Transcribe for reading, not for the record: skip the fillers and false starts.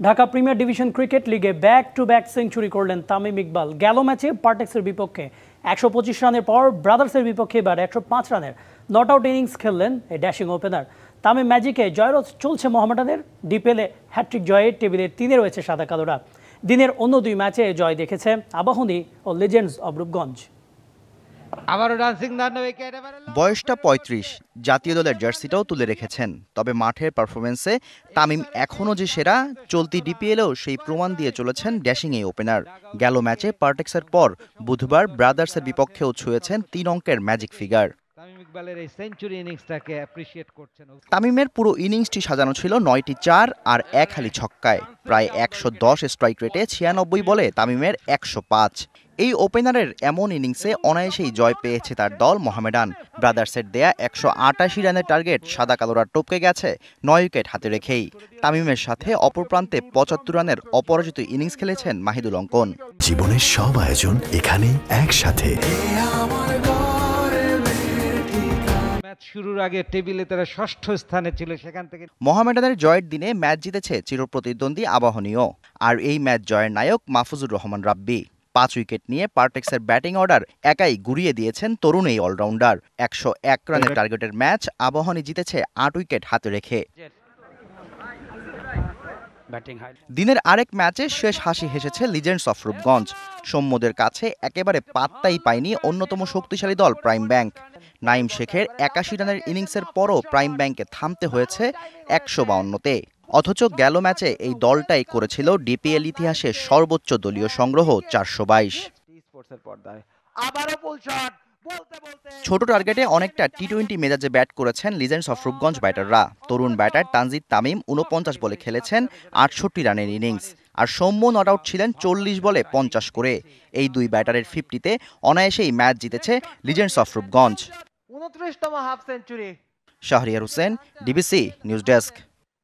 Dhaka premier division cricket লিগে back to back century করলেন তামিম ইকবাল। গেল ম্যাচে পার্টেক্সের বিপক্ষে ১২৫ রানের পর ব্রাদার্সের বিপক্ষে এবার ১০৫ রানের নট আউট ইনিংস খেললেন এই ড্যাশিং ওপেনার। তামিম ম্যাজিকে জয়রথ চলছে মোহামেডানের। ডিপিএলে হ্যাট্রিক জয়ে টেবিলে ৩-এ রয়েছে সাদা কালোরা। দিনের অন্য দুই ম্যাচে জয় দেখেছে আবাহনী ও লেজেন্ডস অব রূপগঞ্জ। বয়সটা ৩৫, জাতীয় দলের জার্সিটাও তুলে রেখেছেন। তবে মাঠের পারফরমেন্সে তামিম এখনও যে সেরা, চলতি ডিপিএলেও সেই প্রমাণ দিয়ে চলেছেন ড্যাশিং এই ওপেনার। গেল ম্যাচে পার্টেক্সের পর বুধবার ব্রাদার্সের বিপক্ষেও ছুঁয়েছেন ৩ অঙ্কের ম্যাজিক ফিগার। তামিমের পুরো ইনিংসটি সাজানো ছিল ৯টি ৪ আর ১ হালি ছক্কায়। প্রায় ১১০ স্ট্রাইক রেটে ৯৬ বলে তামিমের ১০৫। এই ওপেনারের এমন ইনিংসে অনায়াসেই জয় পেয়েছে তার দল মোহামেডান। ব্রাদার্সের দেয়া ১৮৮ রানের টার্গেট সাদা কালোরা টপকে গেছে ৯ উইকেট হাতে রেখেই। তামিমের সাথে অপর প্রান্তে ৭৫ রানের অপরাজিত ইনিংস খেলেছেন মাহিদুল অঙ্কন। জীবনের সব আয়োজন এখানে একসাথে। শুরুর আগে টেবিলে তারা ষষ্ঠ স্থানে ছিল, সেখান থেকে মোহামেডানের জয়ের দিনে ম্যাচ জিতেছে চিরপ্রতিদ্বন্দ্বী আবাহনীও। আর এই ম্যাচ জয়ের নায়ক মাহফুজুর রহমান রাব্বি। ৫ উইকেট নিয়ে পার্টেক্সের ব্যাটিং অর্ডার একাই গুড়িয়ে দিয়েছেন তরুণ এই অলরাউন্ডার। ১০১ রানের টার্গেটের ম্যাচ আবাহনী জিতেছে ৮ উইকেট হাতে রেখে। দিনের আরেক ম্যাচে শেষ হাসি হেসেছে লিজেন্ডস অফ রূপগঞ্জ। সৌম্যদের কাছে একেবারে পাত্তাই পায়নি অন্যতম শক্তিশালী দল প্রাইম ব্যাংক। নাইম শেখের ৮১ রানের ইনিংসের পরও প্রাইম ব্যাংকে থামতে হয়েছে ১৫২তে। অথচ গেল ম্যাচে এই দলটাই করেছিল ডিপিএল ইতিহাসে সর্বোচ্চ দলীয় সংগ্রহ ৪২২। ছোট টার্গেটে অনেকটা টি-২০ মেজাজে ব্যাট করেছেন লিজেন্ডস অফ রূপগঞ্জ ব্যাটাররা। তরুণ ব্যাটার তানজিদ তামিম ৪৯ বলে খেলেছেন ৬৮ রানের ইনিংস। আর সৌম্য নট আউট ছিলেন ৪০ বলে ৫০ করে। এই দুই ব্যাটারের 50-তে অনায়াসেই ম্যাচ জিতেছে লিজেন্ডস অফ রূপগঞ্জ। ২৯তম half century. Shahriar Hossain, DBC news desk.